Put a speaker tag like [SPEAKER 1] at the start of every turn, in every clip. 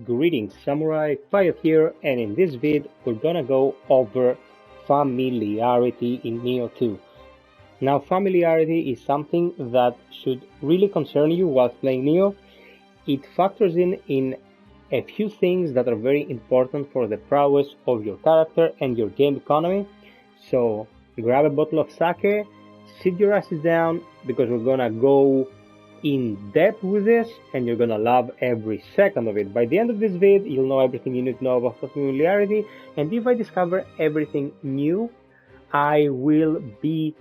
[SPEAKER 1] Greetings Samurai, FiOth here, and in this vid we're gonna go over familiarity in Neo 2. Now familiarity is something that should really concern you while playing Neo. It factors in a few things that are very important for the prowess of your character and your game economy. So grab a bottle of sake, sit your asses down because we're gonna go in depth with this and you're gonna love every second of it. By the end of this vid, you'll know everything you need to know about familiarity, and if I discover everything new, I will be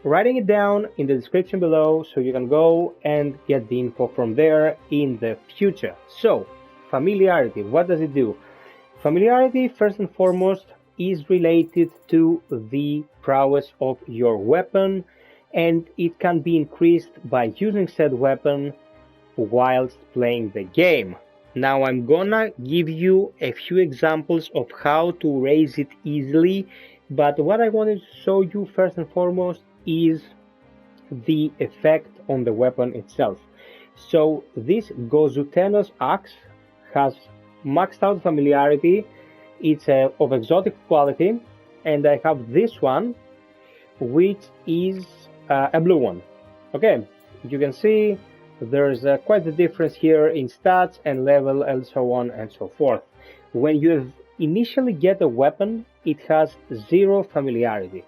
[SPEAKER 1] writing it down in the description below so you can go and get the info from there in the future. So, familiarity, what does it do? Familiarity, first and foremost, is related to the prowess of your weapon, and it can be increased by using said weapon whilst playing the game. Now I'm gonna give you a few examples of how to raise it easily, but what I wanted to show you first and foremost is the effect on the weapon itself. So this Gozutenos axe has maxed out familiarity. It's of exotic quality, and I have this one, which is a blue one. Okay, you can see there's quite a difference here in stats and level and so on and so forth. When you initially get a weapon, it has 0 familiarity.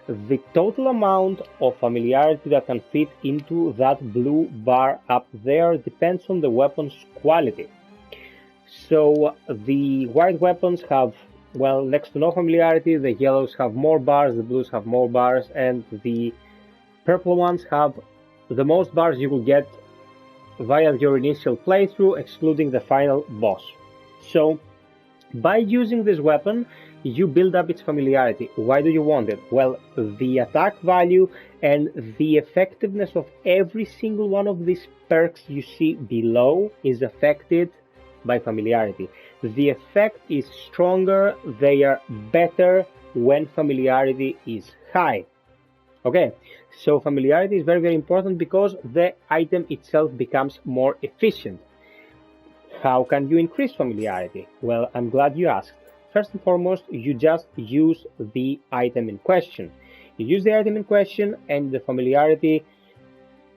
[SPEAKER 1] The total amount of familiarity that can fit into that blue bar up there depends on the weapon's quality. So the white weapons have, well, next to no familiarity, the yellows have more bars, the blues have more bars, and the purple ones have the most bars you will get via your initial playthrough, excluding the final boss. So by using this weapon, you build up its familiarity. Why do you want it? Well, the attack value and the effectiveness of every single one of these perks you see below is affected by familiarity. The effect is stronger, they are better when familiarity is high. Okay, so familiarity is very, very important because the item itself becomes more efficient. How can you increase familiarity? Well, I'm glad you asked. First and foremost, you just use the item in question. You use the item in question and the familiarity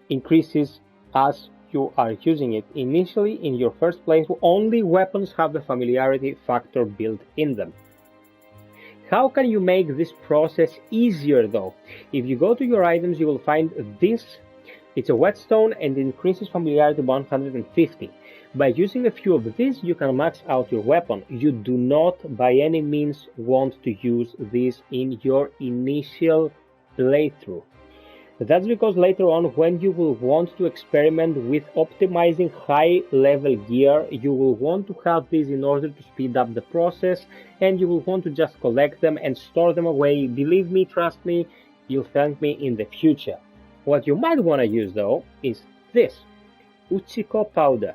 [SPEAKER 1] increases as you are using it. Initially, in your first playthrough, only weapons have the familiarity factor built in them. How can you make this process easier though? If you go to your items, you will find this. It's a whetstone and it increases familiarity 150. By using a few of these, you can max out your weapon. You do not by any means want to use this in your initial playthrough. That's because later on, when you will want to experiment with optimizing high level gear, you will want to have these in order to speed up the process, and you will want to just collect them and store them away. Believe me, trust me, you'll thank me in the future. What you might want to use though is this, Uchiko powder.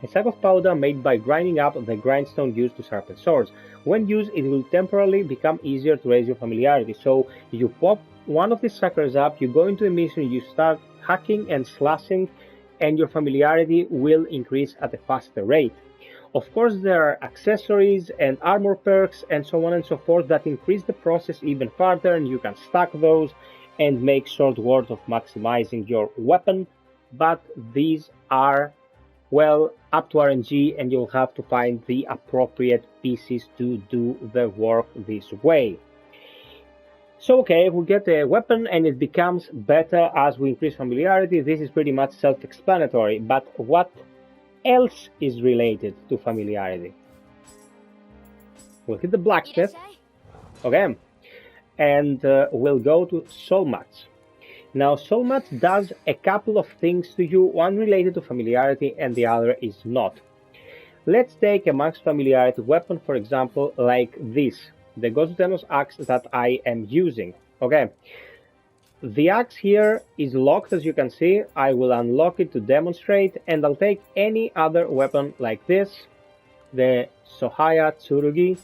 [SPEAKER 1] A type of powder made by grinding up the grindstone used to sharpen swords. When used, it will temporarily become easier to raise your familiarity. So you pop one of these suckers up, you go into a mission, you start hacking and slashing, and your familiarity will increase at a faster rate. Of course, there are accessories and armor perks and so on and so forth that increase the process even further, and you can stack those and make short work of maximizing your weapon, but these are, well, up to RNG, and you'll have to find the appropriate pieces to do the work this way. So okay, we get a weapon and it becomes better as we increase familiarity. This is pretty much self-explanatory, but what else is related to familiarity? We'll hit the blacksmith, okay, and we'll go to soul mats. Now, soul mats does a couple of things to you, one related to familiarity and the other is not. Let's take a max familiarity weapon, for example, like this, the Gozutenos axe that I am using. Okay, the axe here is locked, as you can see. I will unlock it to demonstrate, and I'll take any other weapon like this, the Sohaya Tsurugi,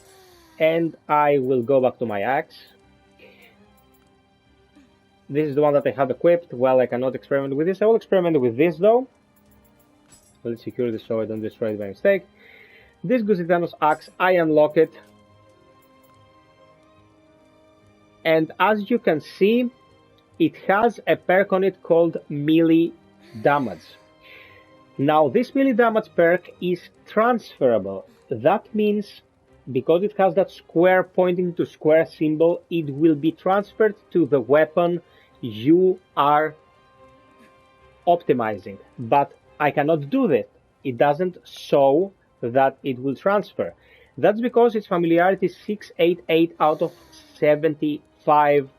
[SPEAKER 1] and I will go back to my axe. This is the one that I have equipped. Well, I cannot experiment with this. I will experiment with this though. Let's secure this so I don't destroy it by mistake. This Gusitanos axe, I unlock it. And as you can see, it has a perk on it called melee damage. Now this melee damage perk is transferable. That means because it has that square pointing to square symbol, it will be transferred to the weapon you are optimizing. But I cannot do that. It doesn't show that it will transfer. That's because its familiarity is 688 out of 75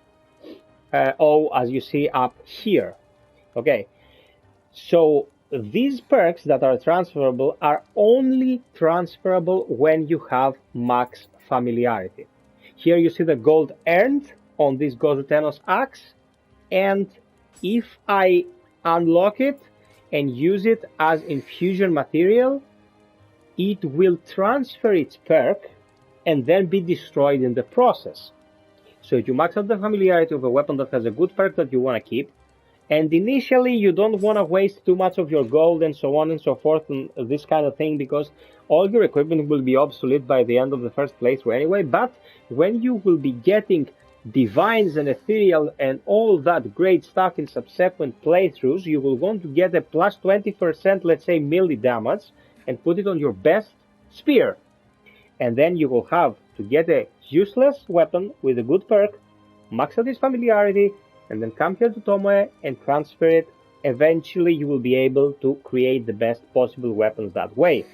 [SPEAKER 1] as you see up here. Okay, so these perks that are transferable are only transferable when you have max familiarity. Here you see the gold earned on this Gozetenos axe, and if I unlock it and use it as infusion material, it will transfer its perk and then be destroyed in the process. So you max out the familiarity of a weapon that has a good perk that you want to keep, and initially you don't want to waste too much of your gold and so on and so forth and this kind of thing, because all your equipment will be obsolete by the end of the first playthrough anyway. But when you will be getting divines and ethereal and all that great stuff in subsequent playthroughs, you will want to get a plus 20%, let's say, melee damage and put it on your best spear. And then you will have to get a useless weapon with a good perk, max out its familiarity, and then come here to Tomoe and transfer it. Eventually you will be able to create the best possible weapons that way.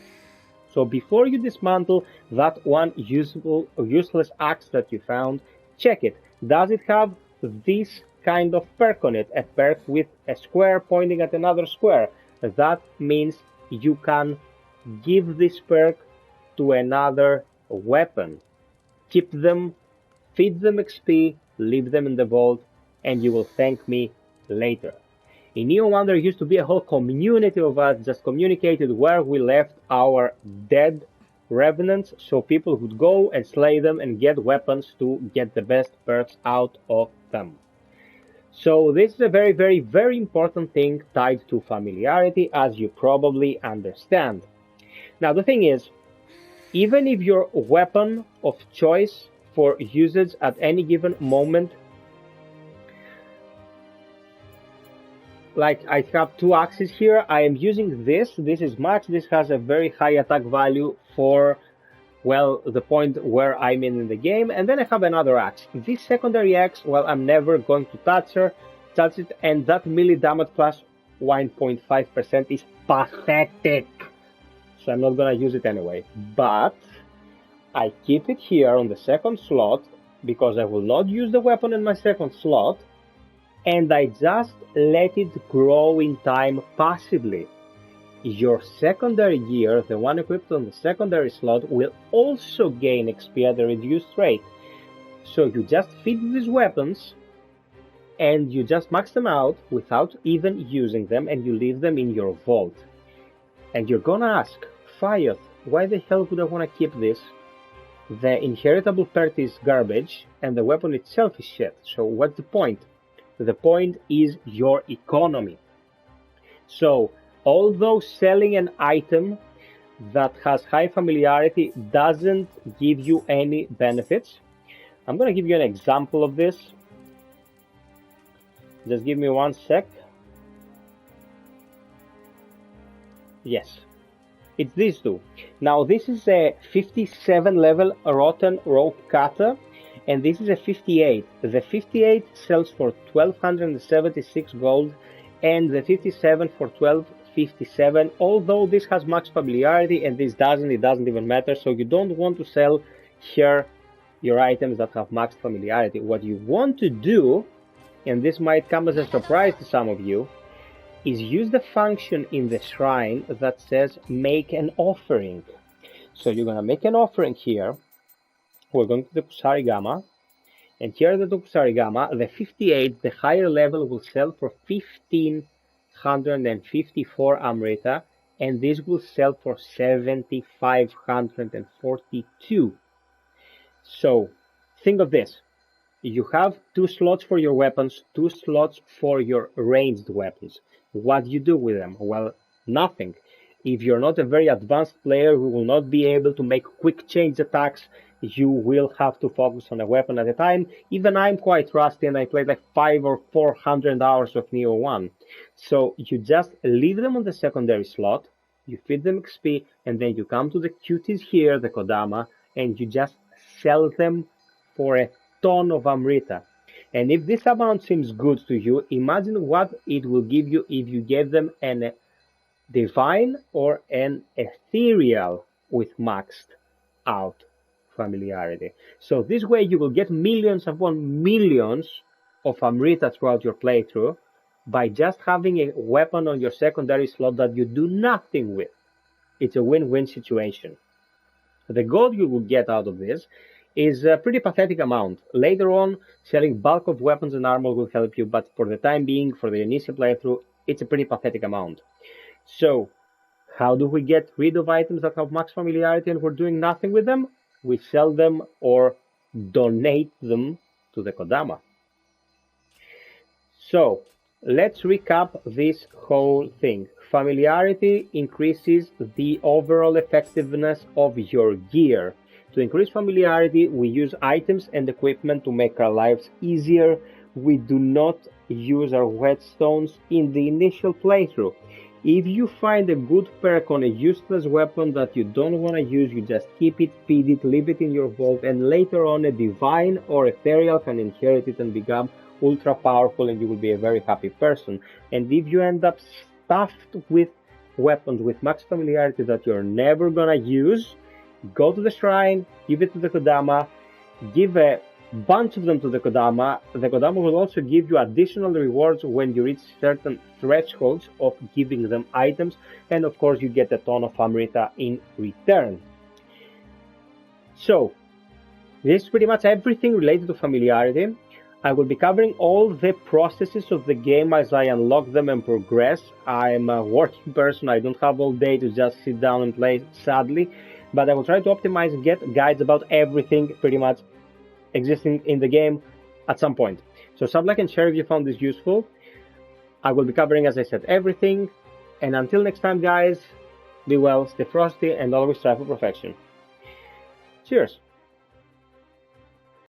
[SPEAKER 1] So before you dismantle that one useful or useless axe that you found, check it. Does it have this kind of perk on it? A perk with a square pointing at another square. That means you can give this perk to another weapon. Keep them, feed them XP, leave them in the vault, and you will thank me later. In Neo 1 there used to be a whole community of us just communicated where we left our dead revenants, so people would go and slay them and get weapons to get the best perks out of them. So this is a very, very, very important thing tied to familiarity, as you probably understand. Now the thing is, even if your weapon of choice for usage at any given moment, like I have two axes here, I am using this is max, this has a very high attack value for, well, the point where I'm in the game, and then I have another axe. This secondary axe, well, I'm never going to touch it, and that melee damage plus 1.5% is pathetic. So I'm not gonna use it anyway, but I keep it here on the second slot because I will not use the weapon in my second slot, and I just let it grow in time passively. Your secondary gear, the one equipped on the secondary slot, will also gain XP at a reduced rate. So you just feed these weapons and you just max them out without even using them, and you leave them in your vault. And you're gonna ask, FiOth, why the hell would I want to keep this? The inheritable perk is garbage and the weapon itself is shit, so what's the point? The point is your economy. So although selling an item that has high familiarity doesn't give you any benefits, I'm going to give you an example of this. Just give me one sec. Yes, it's these two. Now this is a 57 level Rotten Rope Cutter, and this is a 58. The 58 sells for 1276 gold, and the 57 for 1257. Although this has max familiarity and this doesn't, it doesn't even matter. So you don't want to sell here your items that have max familiarity. What you want to do, and this might come as a surprise to some of you, is use the function in the shrine that says make an offering. So you're going to make an offering here. We're going to the Kusarigama, and here at the Kusarigama, the 58, the higher level, will sell for 1554 Amrita, and this will sell for 7542. So think of this. You have 2 slots for your weapons, 2 slots for your ranged weapons. What do you do with them? Well, nothing. If you're not a very advanced player who will not be able to make quick change attacks, you will have to focus on a weapon at a time. Even I'm quite rusty and I played like 500 or 400 hours of Neo 1. So you just leave them on the secondary slot, you feed them XP, and then you come to the cuties here, the Kodama, and you just sell them for a ton of Amrita. And if this amount seems good to you, imagine what it will give you if you gave them an divine or an ethereal with maxed out familiarity. So this way you will get millions upon millions of Amrita throughout your playthrough by just having a weapon on your secondary slot that you do nothing with. It's a win-win situation. The gold you will get out of this is a pretty pathetic amount. Later on, selling bulk of weapons and armor will help you, but for the time being, for the initial playthrough, it's a pretty pathetic amount. So, how do we get rid of items that have max familiarity and we're doing nothing with them? We sell them or donate them to the Kodama. So, let's recap this whole thing. Familiarity increases the overall effectiveness of your gear. To increase familiarity, we use items and equipment to make our lives easier. We do not use our whetstones in the initial playthrough. If you find a good perk on a useless weapon that you don't want to use, you just keep it, feed it, leave it in your vault, and later on a divine or ethereal can inherit it and become ultra powerful, and you will be a very happy person. And if you end up stuffed with weapons with max familiarity that you're never gonna use, go to the shrine, give it to the Kodama, give a bunch of them to the Kodama. The Kodama will also give you additional rewards when you reach certain thresholds of giving them items, and of course you get a ton of Amrita in return. So, this is pretty much everything related to familiarity. I will be covering all the processes of the game as I unlock them and progress. I'm a working person, I don't have all day to just sit down and play, sadly, but I will try to optimize and get guides about everything pretty much existing in the game at some point. So sub, like, and share if you found this useful. I will be covering, as I said, everything. And until next time, guys, be well, stay frosty, and always strive for perfection. Cheers!